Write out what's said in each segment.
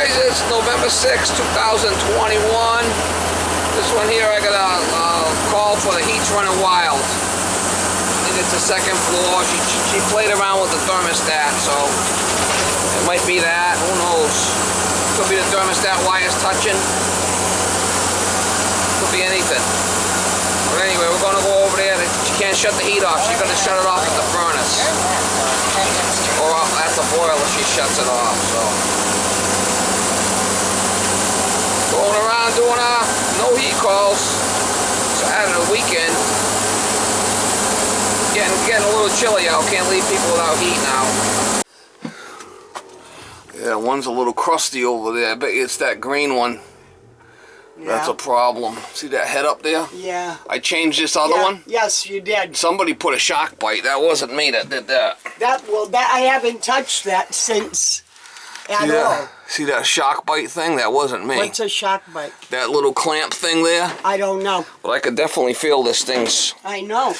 guys, it's November 6, 2021. This one here, I got a call for the heat's running wild. I think it's the second floor. She played around with the thermostat, so it might be that. Who knows? Could be the thermostat wires touching. Could be anything. But anyway, we're going to go over there. She can't shut the heat off. She's going to shut it off at the furnace. Or at the boiler, she shuts it off. So going around doing no heat calls. Saturday weekend. Getting a little chilly out. Can't leave people without heat now. Yeah, one's a little crusty over there. I bet you it's that green one. Yeah. That's a problem. See that head up there? Yeah. I changed this other one? Yes, you did. Somebody put a shock bite. That wasn't me that did that. That I haven't touched that since at all. See that shock bite thing? That wasn't me. What's a shock bite? That little clamp thing there? I don't know. But I could definitely feel this thing's... I know.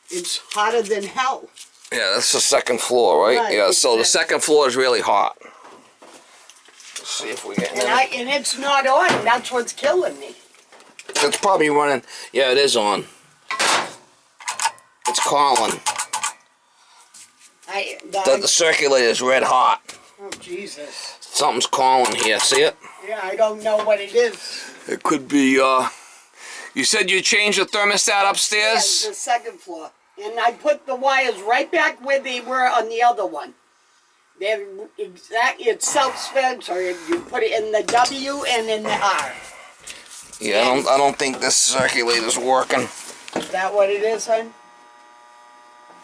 It's hotter than hell. Yeah, that's the second floor, right? Yeah, so the second floor is really hot. Let's see if we get in. And it's not on. That's what's killing me. It's probably running. Yeah, it is on. It's calling. The circulator is red hot. Oh, Jesus. Something's calling here. See it? Yeah, I don't know what it is. It could be, you said you changed the thermostat upstairs? Yeah, the second floor. And I put the wires right back where they were on the other one. They're exactly, it's self-spent, or you put it in the W and in the R. Yeah, I don't think this circulator's working. Is that what it is, hon?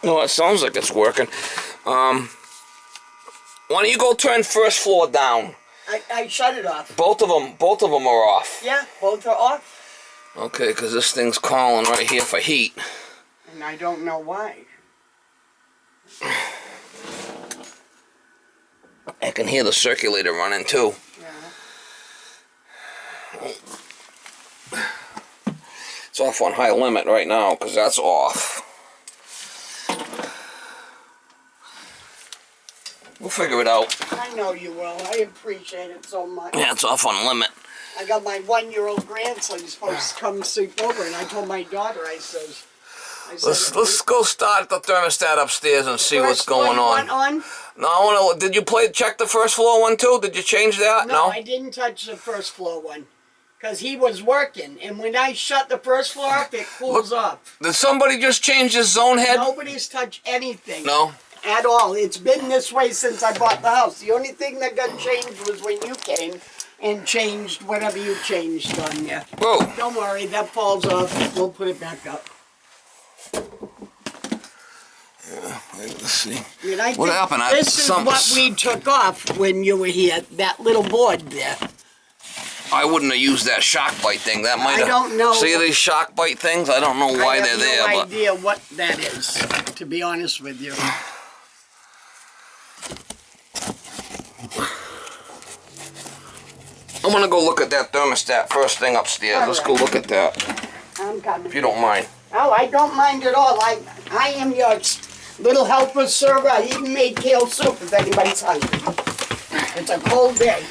No, it sounds like it's working. Why don't you go turn first floor down? I shut it off. Both of them are off. Yeah, both are off. Okay, because this thing's calling right here for heat. And I don't know why. I can hear the circulator running too. Yeah. It's off on high limit right now because that's off. We'll figure it out. I know you will. I appreciate it so much. Yeah, it's off on limit. I got my 1-year-old grandson who's supposed to come sleep over, and I told my daughter, I said let's go start the thermostat upstairs and see what's going on. No, I want to. Did you check the first floor one too? Did you change that? No, I didn't touch the first floor one because he was working, and when I shut the first floor up, it cools off. Did somebody just change this zone head? Nobody's touched anything. No. At all. It's been this way since I bought the house. The only thing that got changed was when you came and changed whatever you changed on there. Whoa. Don't worry, that falls off. We'll put it back up. Yeah, let's see. What happened? This is what we took off when you were here, that little board there. I wouldn't have used that shock bite thing. That might have... I don't know. See these shock bite things? I don't know why they're there. I have no idea what that is, to be honest with you. I'm going to go look at that thermostat first thing upstairs. Let's go look at that. I'm coming. If you don't mind. Oh, I don't mind at all. I am your little helper server. I even made kale soup if anybody's hungry. It's a cold day.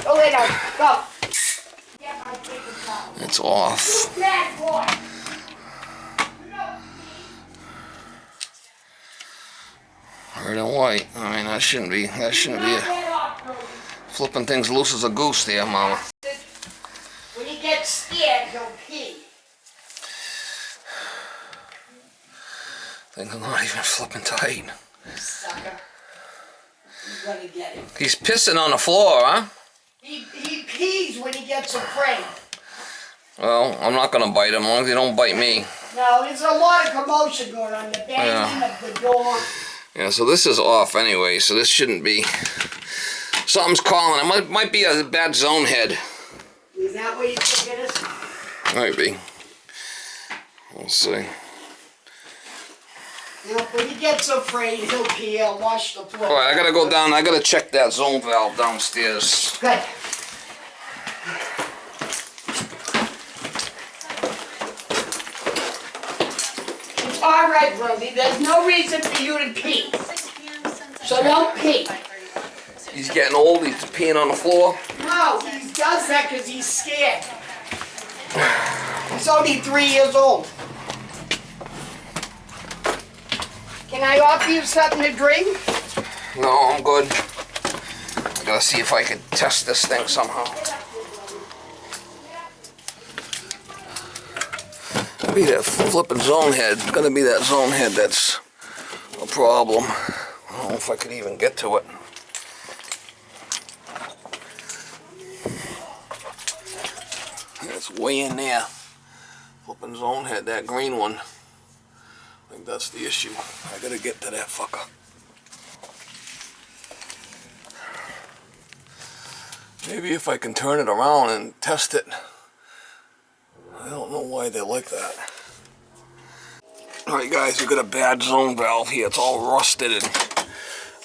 Go lay down. Go. It's off. Red and white. I mean, that shouldn't be flipping things loose as a goose there, Mama. When he gets scared, he'll pee. Things are not even flipping tight. Sucker. He's gonna get it. He's pissing on the floor, huh? He pees when he gets afraid. Well, I'm not gonna bite him as long as he don't bite me. No, there's a lot of commotion going on. The banging of the door. Yeah, so this is off anyway, so this shouldn't be. Something's calling. It might be a bad zone head. Is that what you think it is? Might be. We'll see. Now, when he gets afraid, he'll pee. I'll wash the floor. All right, I gotta go down. I gotta check that zone valve downstairs. Good. It's all right, Brody. There's no reason for you to pee. So don't pee. He's getting old. He's peeing on the floor. No, he does that because he's scared. He's only 3 years old. Can I offer you something to drink? No, I'm good. I gotta see if I can test this thing somehow. Be that flipping zone head. It's gonna be that zone head that's a problem. I don't know if I could even get to it. It's way in there. Flipping zone head, that green one. I think that's the issue. I gotta get to that fucker. Maybe if I can turn it around and test it. I don't know why they're like that. Alright guys, we got a bad zone valve here. It's all rusted and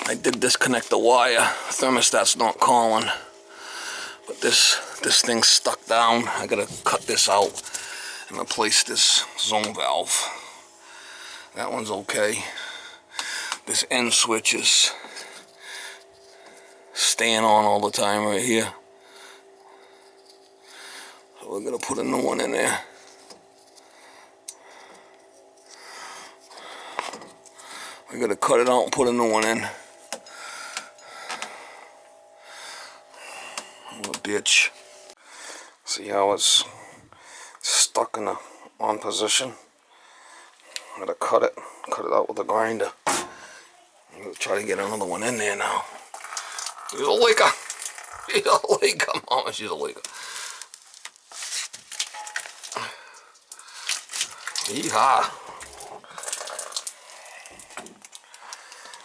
I did disconnect the wire. Thermostat's not calling. But this thing's stuck down. I gotta cut this out and replace this zone valve. That one's okay. This end switch is staying on all the time right here. So we're gonna put a new one in there. We're gonna cut it out and put a new one in. Oh, bitch. See how it's stuck in the on position? I'm gonna cut it out with a grinder. I'm gonna try to get another one in there now. She's a leaker. She's a leaker, Mama. She's a leaker. Yeehaw.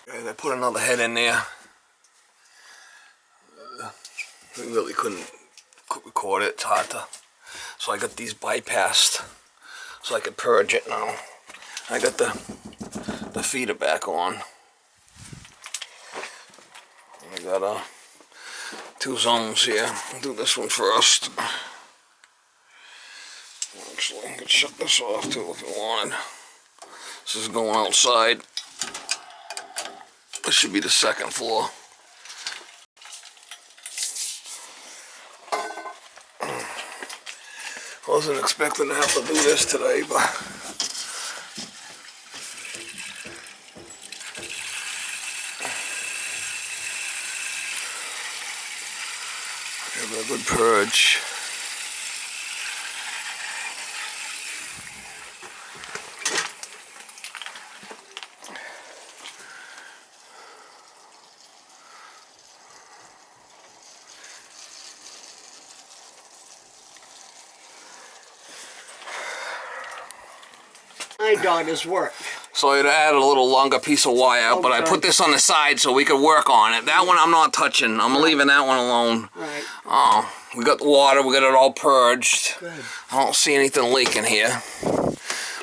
Okay, I put another head in there. We really couldn't record it. It's hard to. So I got these bypassed so I could purge it now. I got the feeder back on. I got 2 zones here. I'll do this one first. Actually, I could shut this off too if you wanted. This is going outside. This should be the 2nd floor. Wasn't expecting to have to do this today, but give it a good purge. My daughter's work. So I added a little longer piece of wire, but I put this on the side so we could work on it. That one I'm not touching. I'm leaving that one alone. Right. We got the water. We got it all purged. Good. I don't see anything leaking here.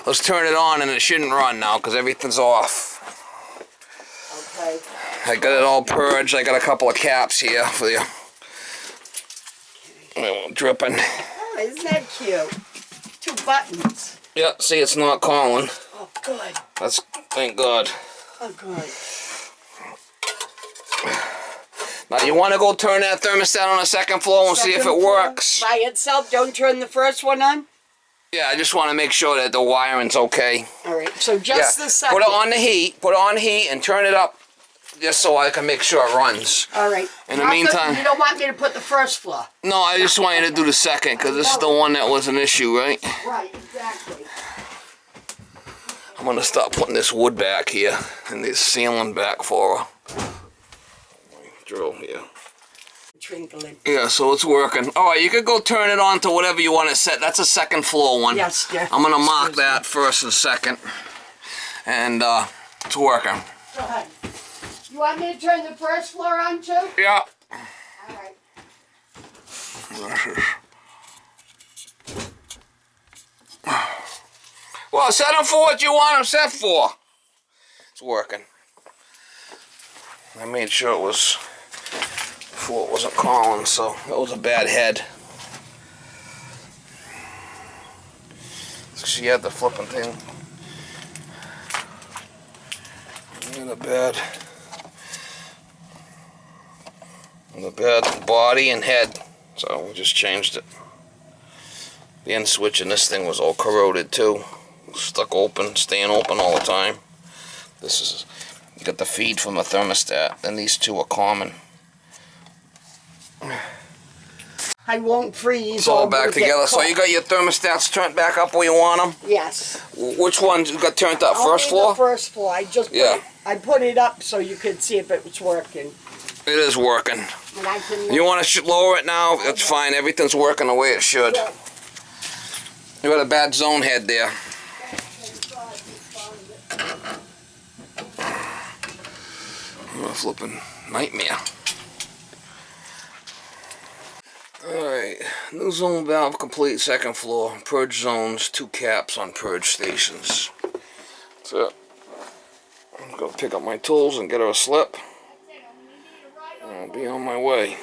Let's turn it on and it shouldn't run now because everything's off. Okay. I got it all purged. I got a couple of caps here for you. Dripping. Oh, isn't that cute? 2 buttons. Yeah, see, it's not calling. Oh, good. That's, thank God. Oh, good. Now, you want to go turn that thermostat on the 2nd floor and see if it works? By itself, don't turn the first one on? Yeah, I just want to make sure that the wiring's okay. All right, so just the 2nd. Put it on the heat, put it on heat and turn it up just so I can make sure it runs. All right. In the meantime... You don't want me to put the 1st floor? No, I just want you to do the 2nd because this is the one that was an issue, right? Right, exactly. I'm going to start putting this wood back here and this ceiling back for her. Drill here. Twinkling. Yeah, so it's working. All right, you could go turn it on to whatever you want to set. That's a 2nd floor one. Yes, yeah. I'm going to mark that 1st and 2nd. And it's working. Go ahead. You want me to turn the 1st floor on too? Yeah. All right. Well, set them for what you want them set for. It's working. I made sure it was before it wasn't calling, so that was a bad head. She had the flipping thing. In a bad. on the bed, body, and head. So we just changed it. The end switch in this thing was all corroded too. Stuck open, staying open all the time. This is, you got the feed from the thermostat, and these two are common. I won't freeze. It's all back together. So you got your thermostats turned back up where you want them? Yes. Which ones you got turned up? First Only floor? the first floor. I just I put it up so you could see if it was working. It is working. And I can You want to lower it now? It's fine. Everything's working the way it should. You got a bad zone head there. What a flipping nightmare. Alright, new zone valve complete, second floor. Purge zones, 2 caps on purge stations. That's it. I'm gonna pick up my tools and get her a slip. I'll be on my way.